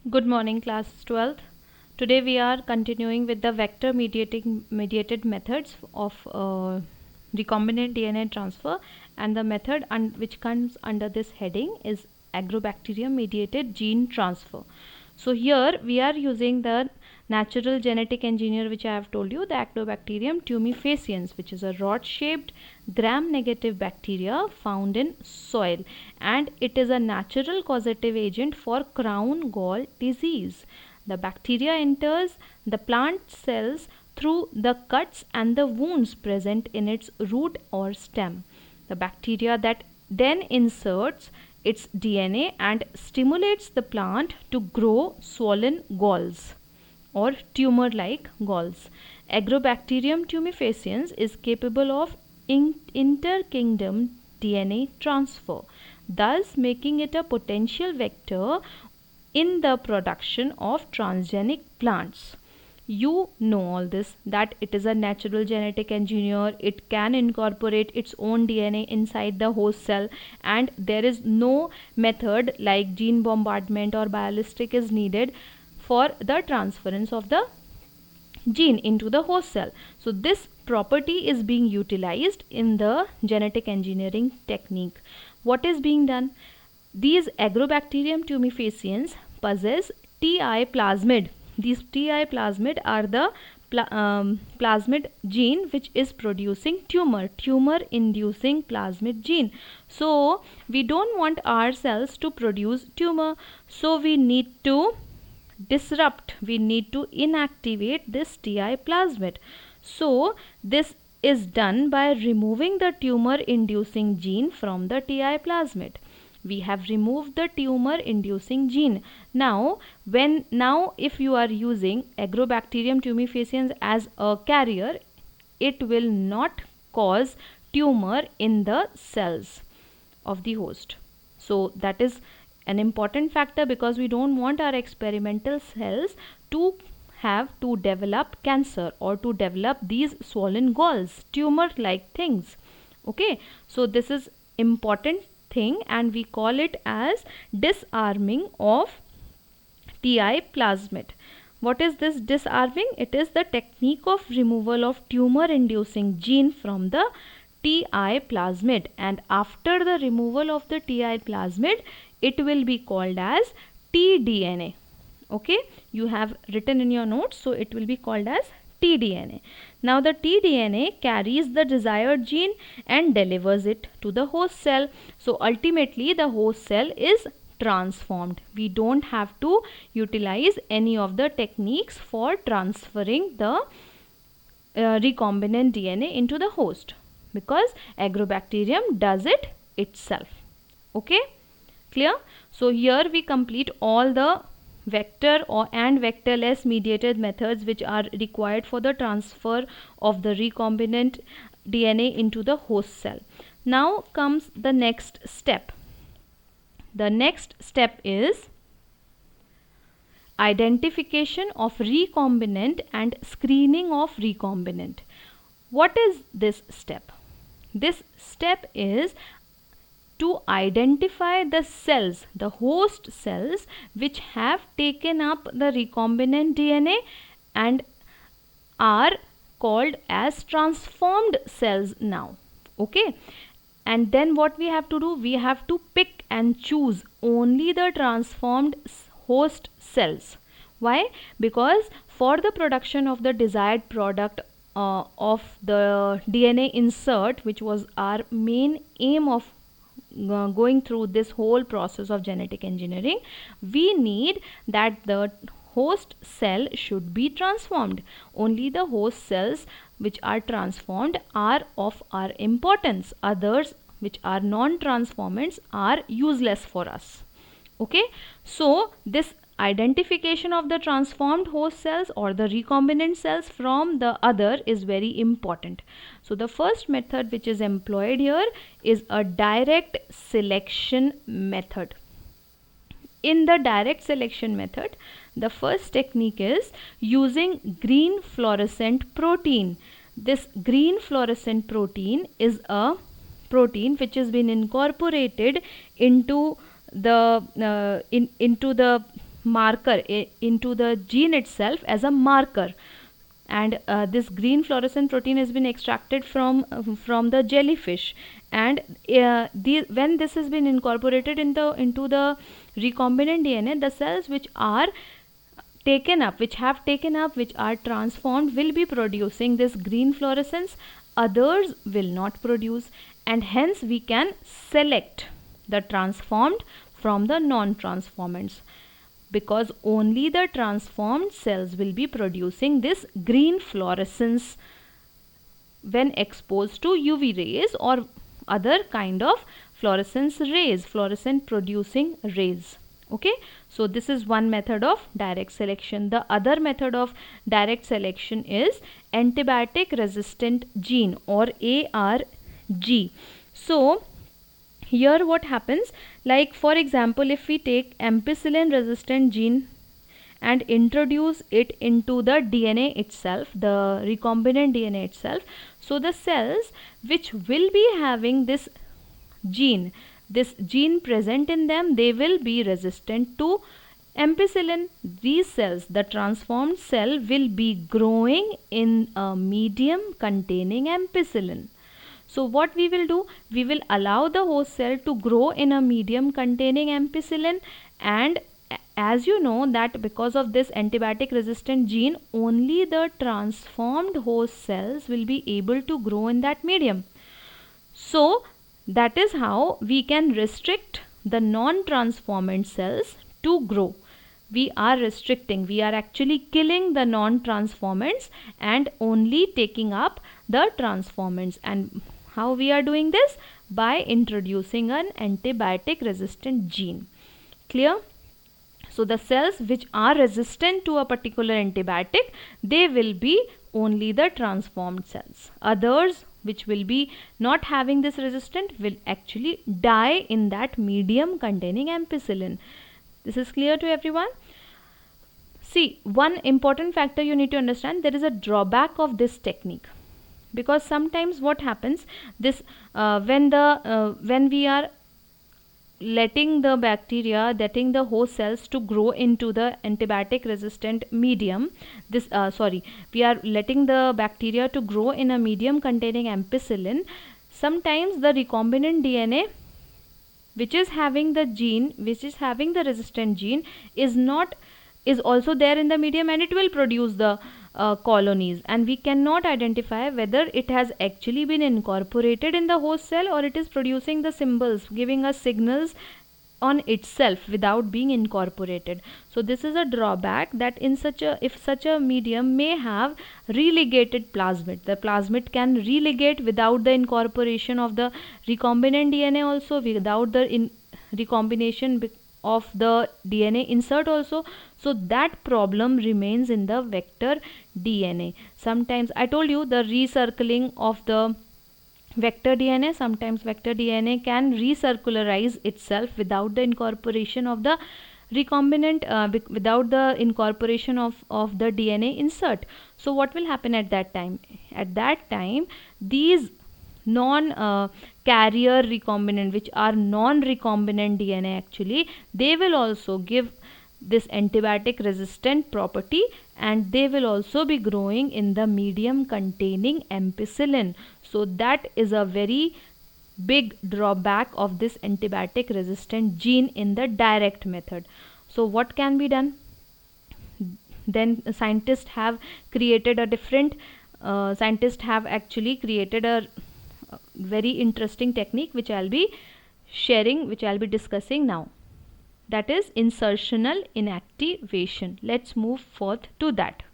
Good morning, class 12th. Today we are continuing with the vector mediated methods of recombinant DNA transfer, and the method which comes under this heading is agrobacterium mediated gene transfer. So here we are using the natural genetic engineer, which I have told you, the Agrobacterium tumefaciens, which is a rod shaped gram negative bacteria found in soil, and it is a natural causative agent for crown gall disease. The bacteria enters the plant cells through the cuts and the wounds present in its root or stem. The bacteria that then inserts its DNA and stimulates the plant to grow swollen galls or tumor-like galls. Agrobacterium tumefaciens is capable of inter-kingdom DNA transfer, thus making it a potential vector in the production of transgenic plants. You know all this, that it is a natural genetic engineer. It can incorporate its own DNA inside the host cell, and there is no method like gene bombardment or ballistic is needed for the transference of the gene into the host cell. So this property is being utilized in the genetic engineering technique. What is being done? These Agrobacterium tumefaciens possess Ti plasmid. These Ti plasmid are the plasmid gene which is producing tumor inducing plasmid gene. So we don't want our cells to produce tumor, so we need to inactivate this Ti plasmid. So this is done by removing the tumor inducing gene from the Ti plasmid. We have removed the tumor inducing gene. Now if you are using Agrobacterium tumefaciens as a carrier, it will not cause tumor in the cells of the host. So that is an important factor, because we don't want our experimental cells to develop cancer or to develop these swollen galls, tumor like things. Okay, so this is important thing, and we call it as disarming of Ti plasmid. What is this disarming? It is the technique of removal of tumor inducing gene from the Ti plasmid, and after the removal of the Ti plasmid, it will be called as tDNA. Okay, you have written in your notes, so it will be called as tDNA. Now the tDNA carries the desired gene and delivers it to the host cell. So ultimately the host cell is transformed. We don't have to utilize any of the techniques for transferring the recombinant DNA into the host, because Agrobacterium does it itself. Okay, clear? So here we complete all the vector and vectorless mediated methods which are required for the transfer of the recombinant DNA into the host cell. Now comes the next step. The next step is identification of recombinant and screening of recombinant. What is this step? This step is to identify the cells, the host cells, which have taken up the recombinant DNA and are called as transformed cells now. Okay, and then what we have to do? We have to pick and choose only the transformed host cells. Why? Because for the production of the desired product of the DNA insert, which was our main aim of going through this whole process of genetic engineering, we need that the host cell should be transformed. Only the host cells which are transformed are of our importance. Others which are non-transformants are useless for us. Okay, so this identification of the transformed host cells or the recombinant cells from the other is very important. So the first method which is employed here is a direct selection method. In the direct selection method, the first technique is using green fluorescent protein. This green fluorescent protein is a protein which has been incorporated into the marker into the gene itself as a marker. And this green fluorescent protein has been extracted from the jellyfish, and when this has been incorporated into the recombinant DNA, the cells which are which are transformed will be producing this green fluorescence, others will not produce, and hence we can select the transformed from the non-transformants, because only the transformed cells will be producing this green fluorescence when exposed to UV rays or other kind of fluorescent producing rays. Okay, so this is one method of direct selection. The other method of direct selection is antibiotic resistant gene, or ARG. So here what happens, like for example, if we take ampicillin resistant gene and introduce it into the DNA itself, the recombinant DNA itself, so the cells which will be having this gene present in them, they will be resistant to ampicillin. These cells, the transformed cell, will be growing in a medium containing ampicillin. So what we will do, we will allow the host cell to grow in a medium containing ampicillin, and as you know that because of this antibiotic resistant gene, only the transformed host cells will be able to grow in that medium. So that is how we can restrict the non-transformant cells to grow. We are actually killing the non-transformants and only taking up the transformants. And how we are doing this? By introducing an antibiotic resistant gene. Clear? So the cells which are resistant to a particular antibiotic, they will be only the transformed cells. Others which will be not having this resistance will actually die in that medium containing ampicillin. This is clear to everyone? See, one important factor you need to understand, there is a drawback of this technique, because sometimes what happens, this when we are letting the host cells to grow into the antibiotic resistant medium, we are letting the bacteria to grow in a medium containing ampicillin. Sometimes the recombinant DNA which is having the resistant gene is also there in the medium, and it will produce the colonies, and we cannot identify whether it has actually been incorporated in the host cell or it is producing the symbols, giving us signals on itself without being incorporated. So this is a drawback, that if such a medium may have relegated plasmid, the plasmid can relegate without the incorporation of the recombinant DNA, also without the recombination of the DNA insert also. So that problem remains in the vector DNA. Sometimes I told you the recircling of the vector DNA, sometimes vector DNA can recircularize itself without the incorporation of the recombinant, without the incorporation of the DNA insert. So what will happen at that time? At that time, these non-carrier recombinant, which are non-recombinant DNA actually, they will also give this antibiotic resistant property, and they will also be growing in the medium containing ampicillin. So that is a very big drawback of this antibiotic resistant gene in the direct method. So what can be done? Then scientists have created a different very interesting technique which I'll be discussing now. That is insertional inactivation. Let's move forth to that.